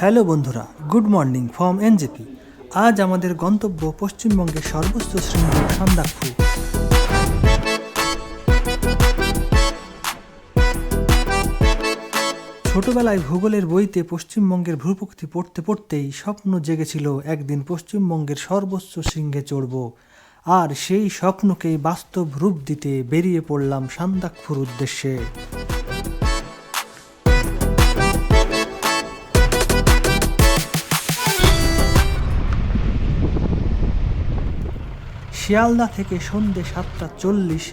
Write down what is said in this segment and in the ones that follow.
Hello বন্ধুরা, good morning from NJP. আজ আমাদের গন্তব্য পশ্চিমবঙ্গের সর্বোচ্চ শৃঙ্গ সান্দাকফু। ছোটবেলায় ভূগোলের বইতে পশ্চিমবঙ্গের ভূপ্রকৃতি পড়তে পড়তেই স্বপ্ন জেগেছিল একদিন পশ্চিমবঙ্গের সর্বোচ্চ শৃঙ্গে চড়ব, আর সেই স্বপ্নকেই বাস্তব রূপ দিতে বেরিয়ে পড়লাম সান্দাকফুর উদ্দেশ্যে। শিয়ালদা থেকে সন্ধ্যে 7:40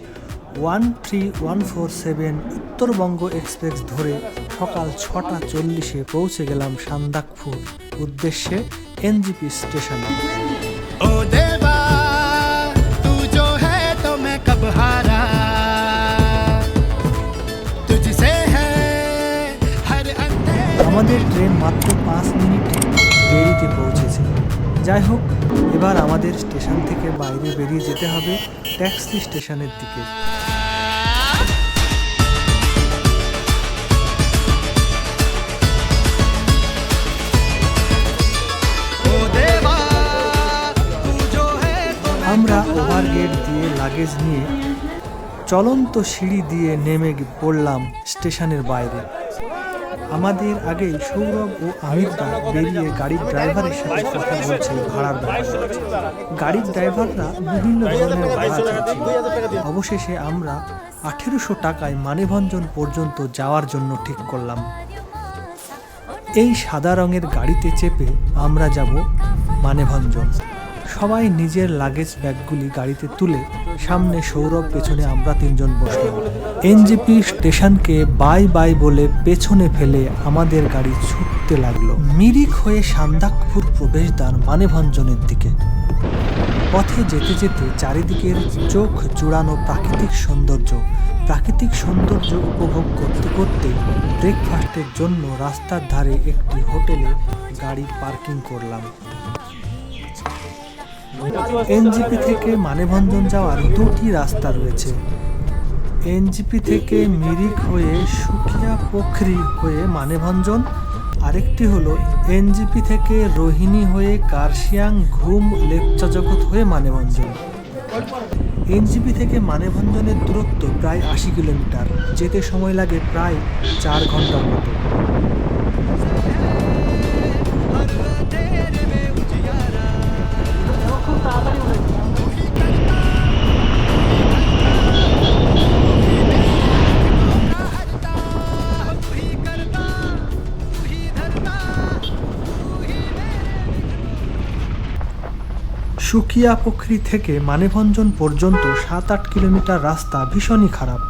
13-147 উত্তরবঙ্গ এক্সপ্রেস ধরে সকাল 6:40 পৌঁছে গেলাম সান্দাকফুর উদ্দেশ্যে এনজেপি স্টেশনে। আমাদের ট্রেন মাত্র 5 মিনিটে দেরিতে পৌঁছেছে। যাই হোক, এবার আমাদের স্টেশন থেকে বাইরে বেরিয়ে যেতে হবে ট্যাক্সি স্টেশনের দিকে। আমরা ওভারগেট দিয়ে লাগেজ নিয়ে চলন্ত সিঁড়ি দিয়ে নেমে পড়লাম স্টেশনের বাইরে। আমাদের আগেই সৌরভ ও আমিরদা বেরিয়ে গাড়ির ড্রাইভারের সাথে কথা বলছে ভাড়ার ব্যাপারে। গাড়ির ড্রাইভাররা বিভিন্ন ধরনের ভাড়া চাইছিল। অবশেষে আমরা 1800 টাকায় মানেভঞ্জন পর্যন্ত যাওয়ার জন্য ঠিক করলাম। এই সাদা রঙের গাড়িতে চেপে আমরা যাব মানেভঞ্জন। সবাই নিজের লাগেজ ব্যাগগুলি গাড়িতে তুলে সামনে সৌরভ, পেছনে আমরা 3 জন বসলাম। এনজেপি স্টেশনকে বাই বাই বলে পেছনে ফেলে আমাদের গাড়ি ছুটতে লাগলো মিরিক হয়ে সান্দাকফুর প্রবেশদ্বার মানেভঞ্জনের দিকে। পথে যেতে যেতে চারিদিকের চোখ জুড়ানো প্রাকৃতিক সৌন্দর্য উপভোগ করতে করতে ব্রেকফাস্টের জন্য রাস্তার ধারে একটি হোটেলে গাড়ি পার্কিং করলাম। এনজেপি থেকে মানেভঞ্জন যাওয়ার 2টি রাস্তা রয়েছে। এনজেপি থেকে মিরিক হয়ে সুকিয়া পোখরি হয়ে মানেভঞ্জন, আরেকটি হলো এনজেপি থেকে রোহিণী হয়ে কার্শিয়াং ঘুম লেপচা জগৎ হয়ে মানেভঞ্জন। এনজেপি থেকে মানেভঞ্জনের দূরত্ব প্রায় 80 কিলোমিটার, যেতে সময় লাগে প্রায় 4 ঘন্টার মতো। সুকিয়া পোখরি থেকে মানেভঞ্জন পর্যন্ত 7-8 কিলোমিটার রাস্তা ভীষণই খারাপ।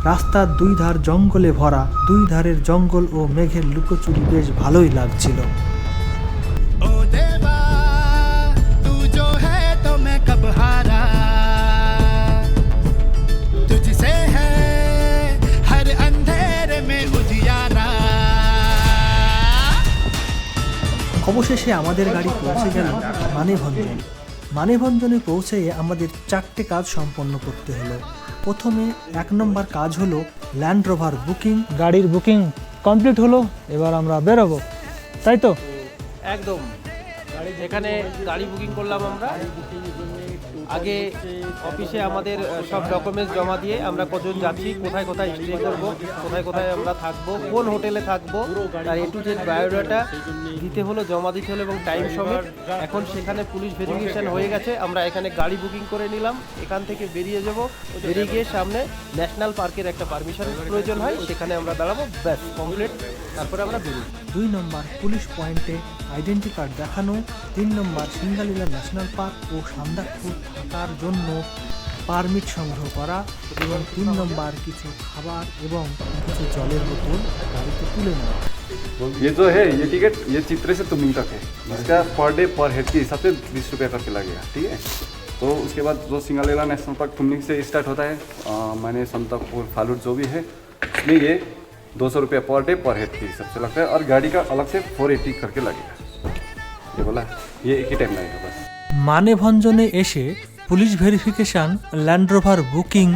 রাস্তার 2 ধার জঙ্গলে ভরা, 2 ধারের জঙ্গল ও মেঘের লুকোচুরি বেশ ভালোই লাগছিল। অবশেষে আমাদের গাড়ি পৌঁছে গেল মানেভঞ্জনে পৌঁছে আমাদের 4টে কাজ সম্পন্ন করতে হলো। প্রথমে 1 নম্বর কাজ হলো ল্যান্ড রোভার বুকিং। গাড়ির বুকিং কমপ্লিট হলো, এবার আমরা বেরোবো, তাই তো? একদম। এখানে গাড়ি বুকিং করলাম আমরা। আগে অফিসে আমাদের সব ডকুমেন্টস জমা দিয়ে আমরা কজন যাচ্ছি, কোথায় কোথায় স্টে করব, কোথায় কোথায় আমরা থাকবো, কোন হোটেলে থাকবো, তার A to Z বায়োডাটা দিতে হলো, জমা দিতে হলো এবং টাইম সমেত। এখন সেখানে পুলিশ ভেরিফিকেশন হয়ে গেছে, আমরা এখানে গাড়ি বুকিং করে নিলাম। এখান থেকে বেরিয়ে গিয়ে সামনে ন্যাশনাল পার্কের একটা পারমিশন প্রয়োজন হয়, সেখানে আমরা দাঁড়াবো। ব্যাস কমপ্লিট। তারপরে আমরা বেরিয়ে 2 নম্বর পুলিশ পয়েন্টে আইডেন্টি কার্ড দেখানো। 3 নম্বর সিঙ্গালিলা ন্যাশনাল পার্ক ও সান্দাকফু থাকার জন্য পারমিট সংগ্রহ করা এবং 3 নম্বর কিছু খাবার এবং কিছু জলের বোতল গাড়িতে তুলে নেওয়া। ये जो है ये टिकट ये चित्रे से तुमलिंग तक है, इसका पर डे पर हेड के हिसाब से 20 रुपये करके लगेगा, ठीक है। तो उसके बाद जो सिंगलेला नेशनल पार्क तुमलिंग से स्टार्ट होता है, मैंने संतकपुर फालूट जो भी है उसमें ये 200 रुपये पर डे पर हेड के हिसाब से लगता है, और गाड़ी का अलग से 480 करके लगेगा। ये बोला ये एक ही टाइम लगेगा बस। মানেভঞ্জনে এসে police verification, land rover booking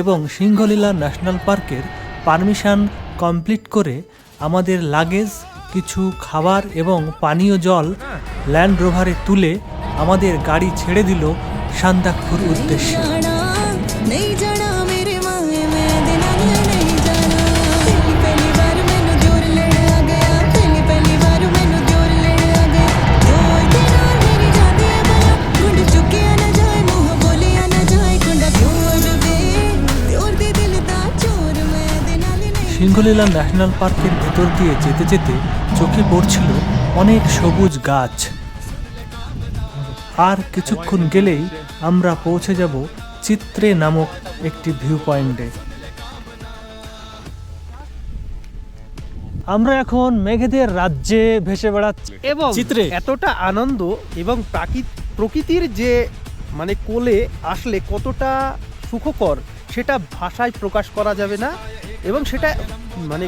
এবং সিংহলীলা ন্যাশনাল পার্কের পারমিশন কমপ্লিট করে আমাদের লাগেজ, কিছু খাবার এবং পানীয় জল ল্যান্ড রোভারে তুলে আমাদের গাড়ি ছেড়ে দিল সান্দাকপুর উদ্দেশ্যে। সিংহলীলা ন্যাশনাল পার্কের ভেতর দিয়ে যেতে যেতে চোখে পড়ছিল অনেক সবুজ গাছ। আর কিছুক্ষণ গেলেই আমরা পৌঁছে যাব চিত্রে নামক একটি ভিউ পয়েন্টে। আমরা এখন মেঘেদের রাজ্যে ভেসে বেড়াচ্ছি এবং চিত্রে। এতটা আনন্দ এবং প্রকৃতির যে মানে কোলে আসলে কতটা সুখকর সেটা ভাষায় প্রকাশ করা যাবে না, এবং সেটা মানে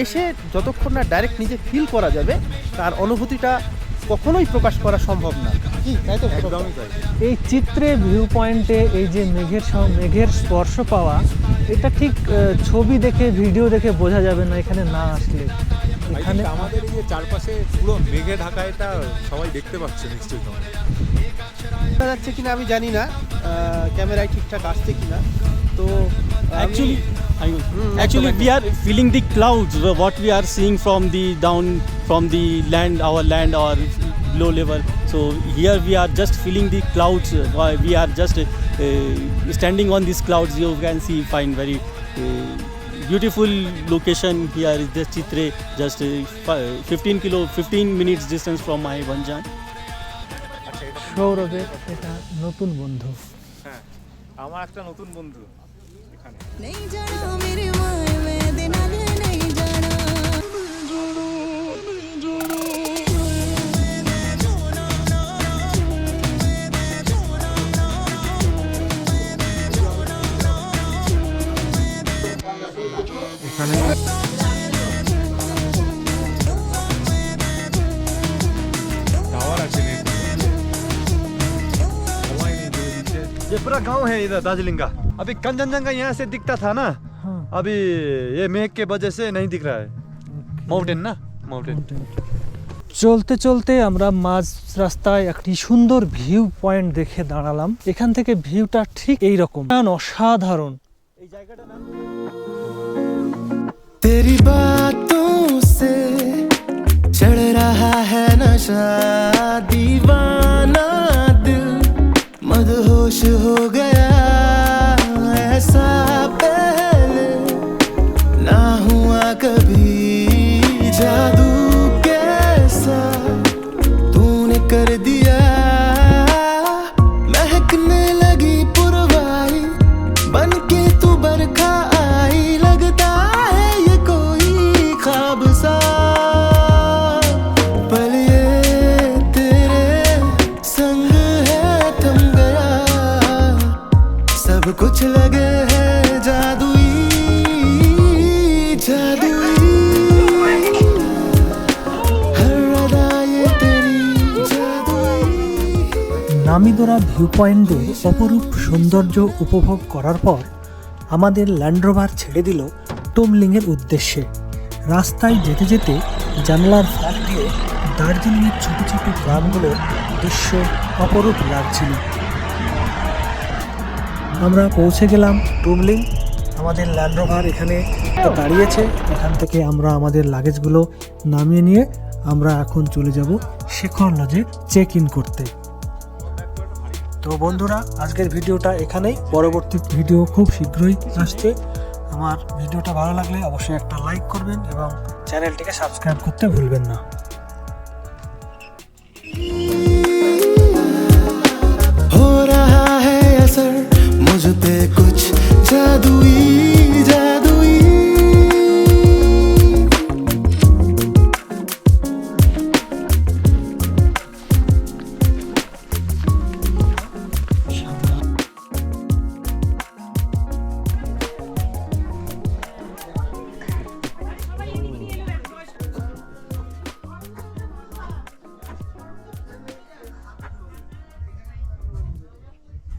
এসে যতক্ষণ না ডাইরেক্ট নিজে ফিল করা যাবে তার অনুভূতিটা কখনোই প্রকাশ করা সম্ভব না। কি তাই তো? একদমই তাই। এই চিত্রে ভিউ পয়েন্টে এই যে মেঘের স্পর্শ পাওয়া, এটা ঠিক ছবি দেখে ভিডিও দেখে বোঝা যাবে না এখানে না আসলে। এখানে আমাদের এই যে চারপাশে পুরো মেঘে ঢাকা, এটা সবাই দেখতে পাচ্ছে নিশ্চয়ই। দেখা যাচ্ছে কিনা আমি জানি না, ক্যামেরায় ঠিকঠাক আসছে কিনা। তো Actually, we are feeling the clouds. What we are seeing from the down from the land, our low level. So here we are just feeling the clouds. We are just standing on these clouds. You can see, find very beautiful location here. Is the Chitre, just 15 minutes distance from my Vanjan. সৌরভের এটা নতুন বন্ধু। হ্যাঁ, আমার একটা নতুন বন্ধু এখানে। नहीं जाना मेरे माए मैं देना नहीं जाना। এখানে টাওয়ার আছে নেই, সবাই নেই করে দিচ্ছে। ये पूरा गांव है इधर दार्जिलिंग का। अभी कंचनजंगा यहाँ से दिखता था ना, अभी ये मेघ के वजह से नहीं दिख रहा है। माउंटेन ना, माउंटेन। চলতে চলতে আমরা মাঝ রাস্তায় একটি সুন্দর ভিউ পয়েন্ট দেখে দাঁড়ালাম। এখান থেকে ভিউটা ঠিক এই রকম, অসাধারণ। तेरी बातों से चढ़ रहा है नशा, दीवाना दिल मदहोश हो गया, ऐसा पहले ना हुआ कभी, जादू कैसा तूने कर दिया, महकने लगी पुरवाई, बन के तू बरखा आई, लगता है ये कोई ख्वाब सा, पल ये तेरे संग है थम गया, सब कुछ लगे है जादुई जादुई, हर अदा ये तेरी जादुई। নামিদোরা ভিউ পয়েন্টে অপরূপ সৌন্দর্য উপভোগ করার পর আমাদের ল্যান্ড রোভার ছেড়ে দিল তুমলিংয়ের উদ্দেশ্যে। রাস্তায় যেতে যেতে জানলার ফাঁক দিয়ে দার্জিলিংয়ের ছোট ছোট গ্রামগুলোর দৃশ্য অপরূপ লাগছিল। আমরা পৌঁছে গেলাম তুমলিং। আমাদের ল্যান্ড রোভার এখানে দাঁড়িয়েছে। এখান থেকে আমরা আমাদের লাগেজগুলো নামিয়ে নিয়ে আমরা এখন চলে যাব শেখর লজে চেক ইন করতে। তো বন্ধুরা, আজকের ভিডিওটা এখানেই। পরবর্তী ভিডিও খুব শীঘ্রই আসছে। আমার ভিডিওটা ভালো লাগলে অবশ্যই একটা লাইক করবেন এবং চ্যানেলটিকে সাবস্ক্রাইব করতে ভুলবেন না। हो रहा है असर मुझ पे